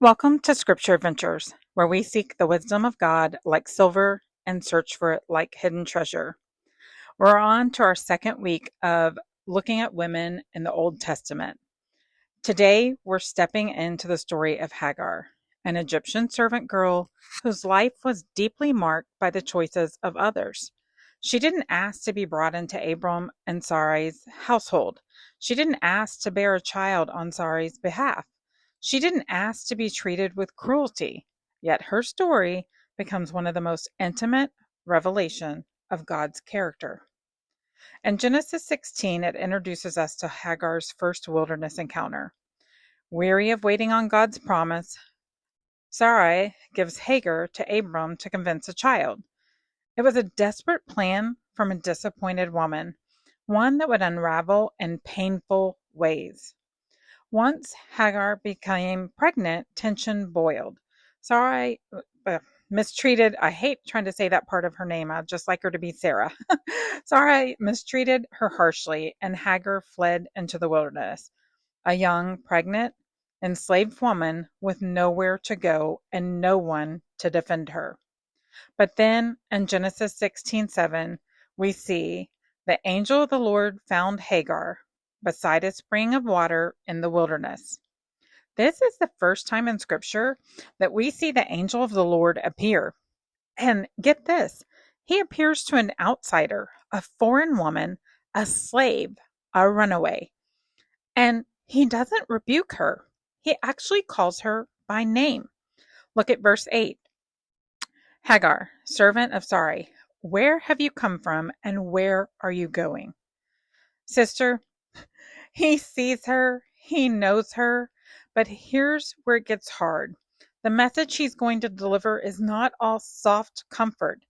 Welcome to Scripture Adventures, where we seek the wisdom of God like silver and search for it like hidden treasure. We're on to our second week of looking at women in the Old Testament. Today, we're stepping into the story of Hagar, an Egyptian servant girl whose life was deeply marked by the choices of others. She didn't ask to be brought into Abram and Sarai's household. She didn't ask to bear a child on Sarai's behalf. She didn't ask to be treated with cruelty, yet her story becomes one of the most intimate revelation of God's character. In Genesis 16, it introduces us to Hagar's first wilderness encounter. Weary of waiting on God's promise, Sarai gives Hagar to Abram to convince a child. It was a desperate plan from a disappointed woman, one that would unravel in painful ways. Once Hagar became pregnant, tension boiled. Sarai mistreated, I hate trying to say that part of her name, I'd just like her to be Sarah. Sarai mistreated her harshly, and Hagar fled into the wilderness, a young, pregnant, enslaved woman with nowhere to go and no one to defend her. But then in Genesis 16:7, we see the angel of the Lord found Hagar beside a spring of water in the wilderness. This is the first time in Scripture that we see the angel of the Lord appear. And get this, he appears to an outsider, a foreign woman, a slave, a runaway. And he doesn't rebuke her. He actually calls her by name. Look at verse 8. Hagar, servant of Sarai, where have you come from and where are you going? Sister, he sees her, he knows her, but here's where it gets hard. The message he's going to deliver is not all soft comfort,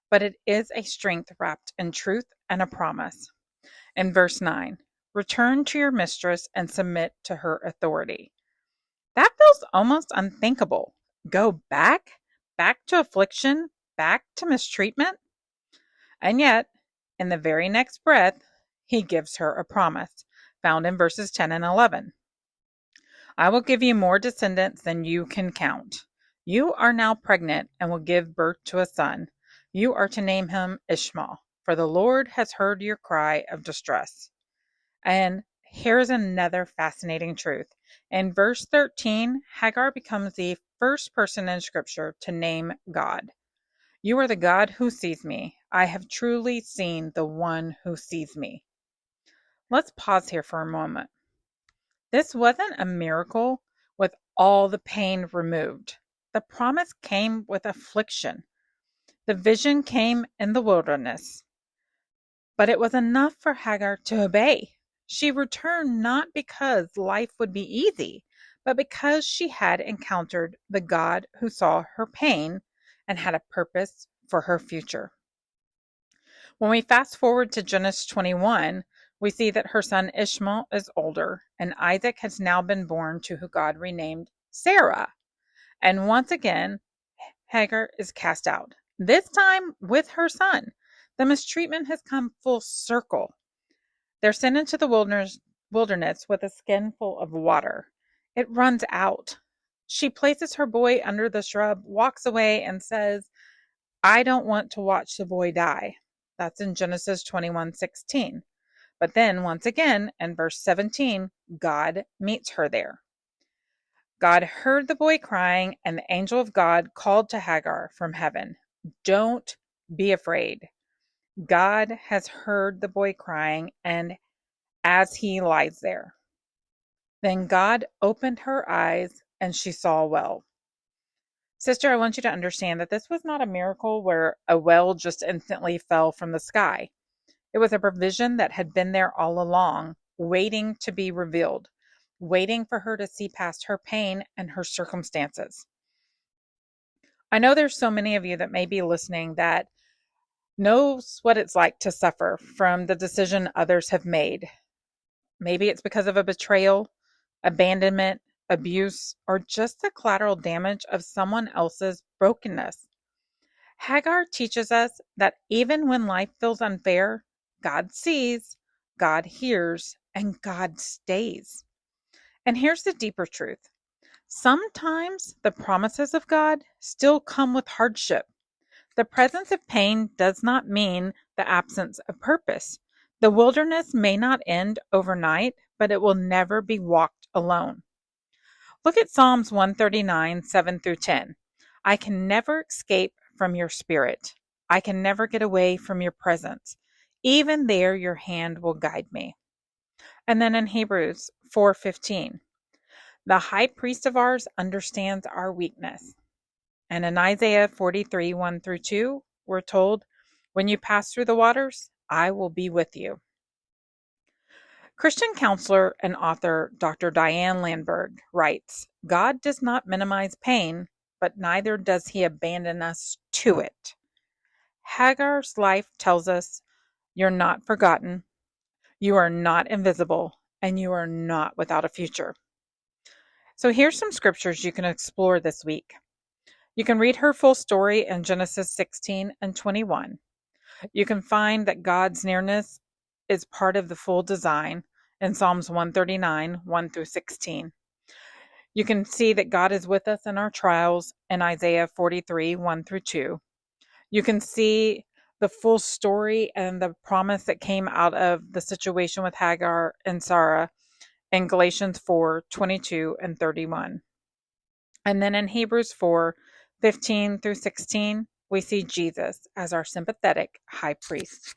but it is a strength wrapped in truth and a promise. In verse 9, return to your mistress and submit to her authority. That feels almost unthinkable. Go back to affliction, back to mistreatment? And yet, in the very next breath, he gives her a promise, found in verses 10 and 11. I will give you more descendants than you can count. You are now pregnant and will give birth to a son. You are to name him Ishmael, for the Lord has heard your cry of distress. And here's another fascinating truth. In verse 13, Hagar becomes the first person in Scripture to name God. You are the God who sees me. I have truly seen the one who sees me. Let's pause here for a moment. This wasn't a miracle with all the pain removed. The promise came with affliction. The vision came in the wilderness. But it was enough for Hagar to obey. She returned not because life would be easy, but because she had encountered the God who saw her pain and had a purpose for her future. When we fast forward to Genesis 21, we see that her son Ishmael is older, and Isaac has now been born to who God renamed Sarah. And once again, Hagar is cast out, this time with her son. The mistreatment has come full circle. They're sent into the wilderness with a skin full of water. It runs out. She places her boy under the shrub, walks away, and says, I don't want to watch the boy die. That's in Genesis 21:16. But then, once again, in verse 17, God meets her there. God heard the boy crying, and the angel of God called to Hagar from heaven, don't be afraid. God has heard the boy crying, and as he lies there. Then God opened her eyes, and she saw well. Sister, I want you to understand that this was not a miracle where a well just instantly fell from the sky. It was a provision that had been there all along, waiting to be revealed, waiting for her to see past her pain and her circumstances. I know there's so many of you that may be listening that knows what it's like to suffer from the decision others have made. Maybe it's because of a betrayal, abandonment, abuse, or just the collateral damage of someone else's brokenness. Hagar teaches us that even when life feels unfair, God sees, God hears, and God stays. And here's the deeper truth. Sometimes the promises of God still come with hardship. The presence of pain does not mean the absence of purpose. The wilderness may not end overnight, but it will never be walked alone. Look at Psalms 139, 7 through 10. I can never escape from your spirit. I can never get away from your presence. Even there, your hand will guide me. And then in Hebrews 4:15, the high priest of ours understands our weakness. And in Isaiah 43, 1 through 2, we're told, when you pass through the waters, I will be with you. Christian counselor and author Dr. Diane Landberg writes, God does not minimize pain, but neither does he abandon us to it. Hagar's life tells us, you're not forgotten, you are not invisible, and you are not without a future. So here's some scriptures you can explore this week. You can read her full story in Genesis 16 and 21. You can find that God's nearness is part of the full design in Psalms 139, 1 through 16. You can see that God is with us in our trials in Isaiah 43, 1 through 2. You can see the full story and the promise that came out of the situation with Hagar and Sarah in Galatians 4, 22 and 31. And then in Hebrews 4, 15 through 16, we see Jesus as our sympathetic high priest.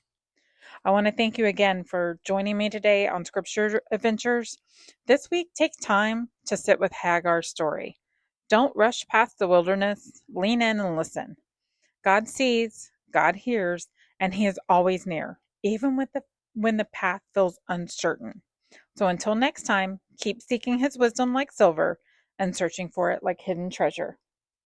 I want to thank you again for joining me today on Scripture Adventures. This week, take time to sit with Hagar's story. Don't rush past the wilderness. Lean in and listen. God sees, God hears, and He is always near, even when the path feels uncertain. So until next time, keep seeking His wisdom like silver and searching for it like hidden treasure.